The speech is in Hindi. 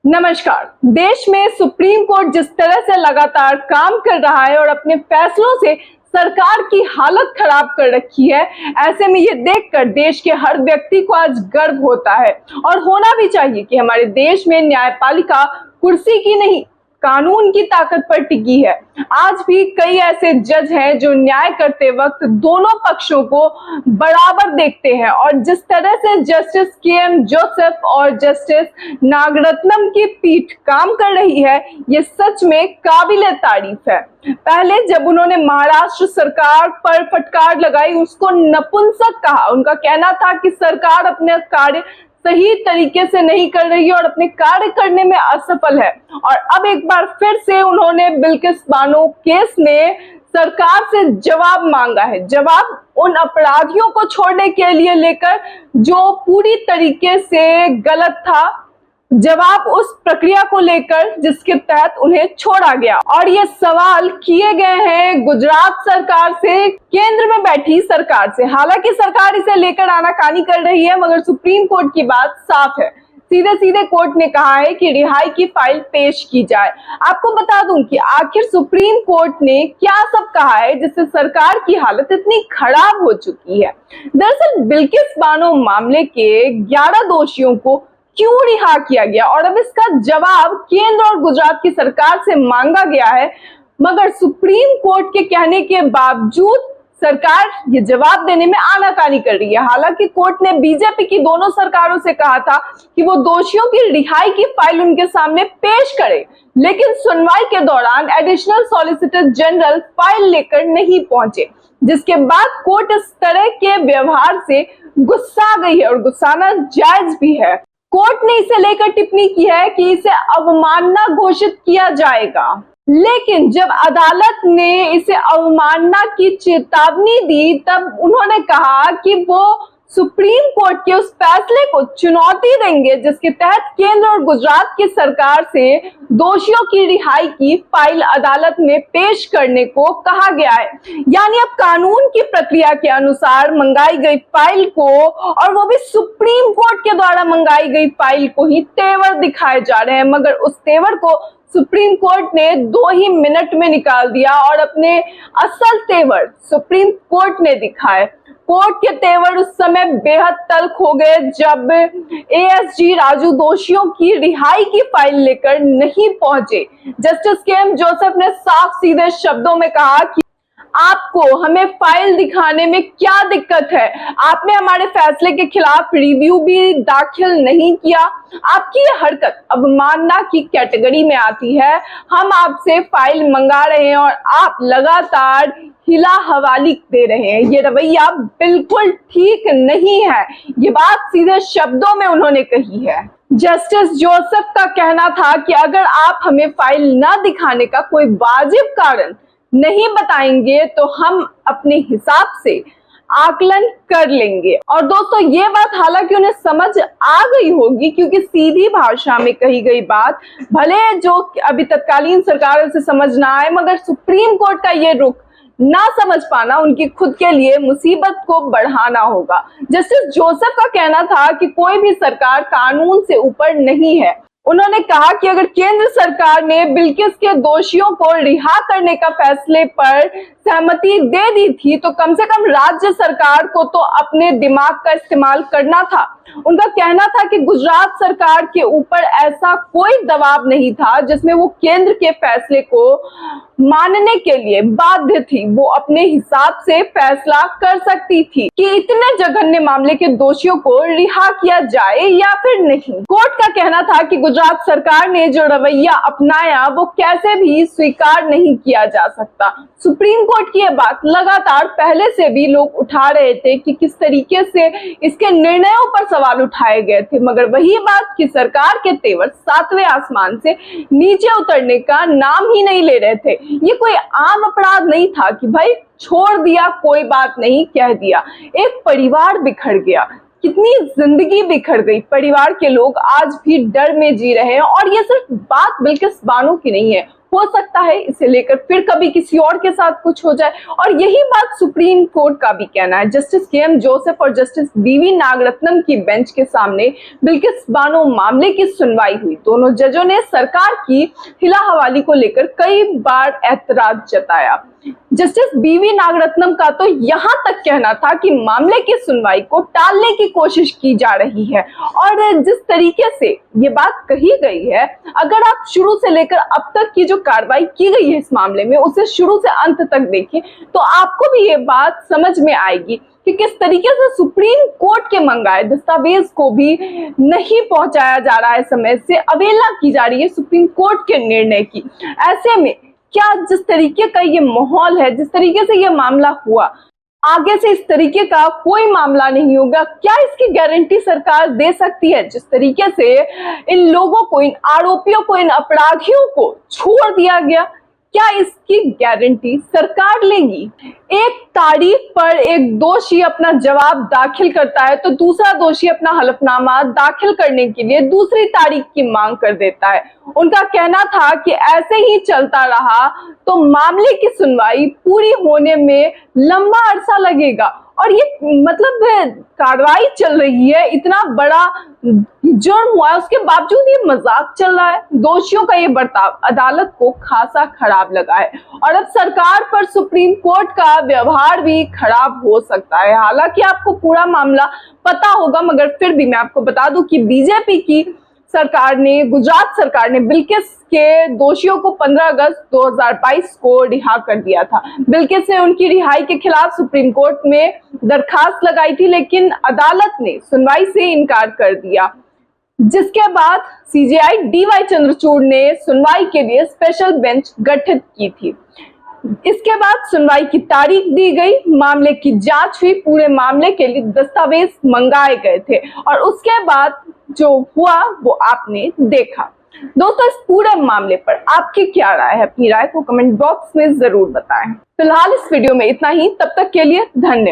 नमस्कार। देश में सुप्रीम कोर्ट जिस तरह से लगातार काम कर रहा है और अपने फैसलों से सरकार की हालत खराब कर रखी है, ऐसे में ये देखकर देश के हर व्यक्ति को आज गर्व होता है और होना भी चाहिए कि हमारे देश में न्यायपालिका कुर्सी की नहीं, कानून की ताकत पर टिकी है। आज भी कई ऐसे जज हैं जो न्याय करते वक्त दोनों पक्षों को बराबर देखते हैं और जिस तरह से जस्टिस के.एम. जोसेफ और जस्टिस नागरत्नम की पीठ काम कर रही है, ये सच में काबिले तारीफ है। पहले जब उन्होंने महाराष्ट्र सरकार पर फटकार लगाई, उसको नपुंसक कहा। उनका कहना था कि सरकार अपने कार्य सही तरीके से नहीं कर रही है और अपने कार्य करने में असफल है। और अब एक बार फिर से उन्होंने बिल्किस बानो केस में सरकार से जवाब मांगा है। जवाब उन अपराधियों को छोड़ने के लिए लेकर जो पूरी तरीके से गलत था, जवाब उस प्रक्रिया को लेकर जिसके तहत उन्हें छोड़ा गया। और ये सवाल किए गए हैं गुजरात सरकार से, केंद्र में बैठी सरकार से। हालांकि सरकार इसे लेकर आनाकानी कर रही है, मगर सुप्रीम कोर्ट की बात साफ है। सीधे सीधे कोर्ट ने कहा है कि रिहाई की फाइल पेश की जाए। आपको बता दूं कि आखिर सुप्रीम कोर्ट ने क्या सब कहा है जिससे सरकार की हालत इतनी खराब हो चुकी है। दरअसल बिल्किस बानो मामले के 11 दोषियों को क्यों रिहा किया गया और अब इसका जवाब केंद्र और गुजरात की सरकार से मांगा गया है, मगर सुप्रीम कोर्ट के कहने के बावजूद सरकार ये जवाब देने में आनाकानी कर रही है। हालांकि कोर्ट ने बीजेपी की दोनों सरकारों से कहा था कि वो दोषियों की रिहाई की फाइल उनके सामने पेश करे, लेकिन सुनवाई के दौरान एडिशनल सॉलिसिटर जनरल फाइल लेकर नहीं पहुंचे, जिसके बाद कोर्ट इस तरह के व्यवहार से गुस्सा गई है और गुस्साना जायज भी है। कोर्ट ने इसे लेकर टिप्पणी की है कि इसे अवमानना घोषित किया जाएगा, लेकिन जब अदालत ने इसे अवमानना की चेतावनी दी, तब उन्होंने कहा कि वो सुप्रीम कोर्ट के उस फैसले को चुनौती देंगे जिसके तहत केंद्र और गुजरात की सरकार से दोषियों की रिहाई की फाइल अदालत में पेश करने को कहा गया है। यानी अब कानून की प्रक्रिया के अनुसार मंगाई गई फाइल को, और वो भी सुप्रीम कोर्ट के द्वारा मंगाई गई फाइल को ही तेवर दिखाए जा रहे हैं, मगर उस तेवर को सुप्रीम कोर्ट ने 2 ही मिनट में निकाल दिया और अपने असल तेवर सुप्रीम कोर्ट ने दिखाए। कोर्ट के तेवर उस समय बेहद तल्ख हो गए जब एएसजी राजू दोषियों की रिहाई की फाइल लेकर नहीं पहुंचे। Justice KM. जोसेफ ने साफ सीधे शब्दों में कहा कि आपको हमें फाइल दिखाने में क्या दिक्कत है? आपने हमारे फैसले के खिलाफ रिव्यू भी दाखिल नहीं किया। आपकी ये हरकत अवमानना की कैटेगरी में आती है। हम आपसे फाइल मंगा रहे हैं और आप लगातार हिला हवाली दे रहे हैं। ये रवैया बिल्कुल ठीक नहीं है। ये बात सीधे शब्दों में उन्होंने कही है। जस्टिस जोसेफ का कहना था कि अगर आप हमें फाइल न दिखाने का कोई वाजिब कारण नहीं बताएंगे तो हम अपने हिसाब से आकलन कर लेंगे। और दोस्तों ये बात हालांकि उन्हें समझ आ गई होगी, क्योंकि सीधी भाषा में कही गई बात भले जो अभी तत्कालीन सरकार से समझ ना आए, मगर सुप्रीम कोर्ट का ये रुख ना समझ पाना उनकी खुद के लिए मुसीबत को बढ़ाना होगा। जस्टिस जोसेफ का कहना था कि कोई भी सरकार कानून से ऊपर नहीं है। उन्होंने कहा कि अगर केंद्र सरकार ने बिल्किस के दोषियों को रिहा करने का फैसले पर सहमति दे दी थी, तो कम से कम राज्य सरकार को तो अपने दिमाग का इस्तेमाल करना था। उनका कहना था कि गुजरात सरकार के ऊपर ऐसा कोई दबाव नहीं था जिसमें वो केंद्र के फैसले को मानने के लिए बाध्य थी। वो अपने हिसाब से फैसला कर सकती थी कि इतने जघन्य मामले के दोषियों को रिहा किया जाए या फिर नहीं। कोर्ट का कहना था कि गुजरात सरकार ने जो रवैया अपनाया वो कैसे भी स्वीकार नहीं किया जा सकता। सुप्रीम कोर्ट की यह बात लगातार पहले से भी लोग उठा रहे थे कि किस तरीके से इसके निर्णयों पर सवाल उठाए गए थे, मगर वही बात कि सरकार के तेवर 7वें आसमान से नीचे उतरने का नाम ही नहीं ले रहे थे। ये कोई आम अपराध नहीं था कि भाई छोड़ दिया, कोई बात नहीं कह दिया। एक परिवार बिखर गया, कितनी जिंदगी बिखर गई। परिवार के लोग आज भी डर में जी रहे हैं और ये सिर्फ बात बिल्किस बानो की नहीं है, हो सकता है इसे लेकर फिर कभी किसी और के साथ कुछ हो जाए। और यही बात सुप्रीम कोर्ट का भी कहना है। Justice KM. जोसेफ और जस्टिस बी.वी. नागरत्नम की बेंच के सामने बिल्किस बानो मामले की सुनवाई हुई। दोनों जजों ने सरकार की हिला हवाली को लेकर कई बार ऐतराज जताया। Justice BV. नागरत्नम का तो यहां तक कहना था कि मामले की सुनवाई को टालने की कोशिश की जा रही है। और जिस तरीके से ये बात कही गई है, अगर आप शुरू से लेकर अब तक की जो कार्रवाई की गई है इस मामले में, उसे शुरू से अंत तक देखें तो आपको भी ये बात समझ में आएगी कि किस तरीके से सुप्रीम कोर्ट के मंगाए दस्तावेज को भी नहीं पहुंचाया जा रहा है, समय से अवहेलना की जा रही है सुप्रीम कोर्ट के निर्णय की। ऐसे में क्या जिस तरीके का ये माहौल है, जिस तरीके से ये मामला हुआ, आगे से इस तरीके का कोई मामला नहीं होगा, क्या इसकी गारंटी सरकार दे सकती है? जिस तरीके से इन लोगों को, इन आरोपियों को, इन अपराधियों को छोड़ दिया गया, क्या इसकी गारंटी सरकार लेगी? एक तारीख पर एक दोषी अपना जवाब दाखिल करता है तो दूसरा दोषी अपना हलफनामा दाखिल करने के लिए दूसरी तारीख की मांग कर देता है। उनका कहना था कि ऐसे ही चलता रहा तो मामले की सुनवाई पूरी होने में लंबा अरसा लगेगा। और ये मतलब कार्रवाई चल रही है, इतना बड़ा जुर्म हुआ है, उसके बावजूद ये मजाक चल रहा है। दोषियों का ये बर्ताव अदालत को खासा खराब लगा है और अब सरकार पर सुप्रीम कोर्ट का व्यवहार भी खराब हो सकता है। हालांकि आपको पूरा मामला पता होगा, मगर फिर भी मैं आपको बता दूं कि बीजेपी की सरकार ने, गुजरात सरकार ने बिल्किस के दोषियों को 15 अगस्त 2022 को रिहा कर दिया था। बिल्किस ने उनकी रिहाई के खिलाफ सुप्रीम कोर्ट में दरखास्त लगाई थी, लेकिन अदालत ने सुनवाई से इनकार कर दिया, जिसके बाद सीजेआई डी.वाई. चंद्रचूड़ ने सुनवाई के लिए स्पेशल बेंच गठित की थी। इसके बाद सुनवाई की तारीख दी गई, मामले की जांच हुई, पूरे मामले के लिए दस्तावेज मंगाए गए थे और उसके बाद जो हुआ वो आपने देखा। दोस्तों, इस पूरे मामले पर आपकी क्या राय है? अपनी राय को कमेंट बॉक्स में जरूर बताएं। फिलहाल इस वीडियो में इतना ही, तब तक के लिए धन्यवाद।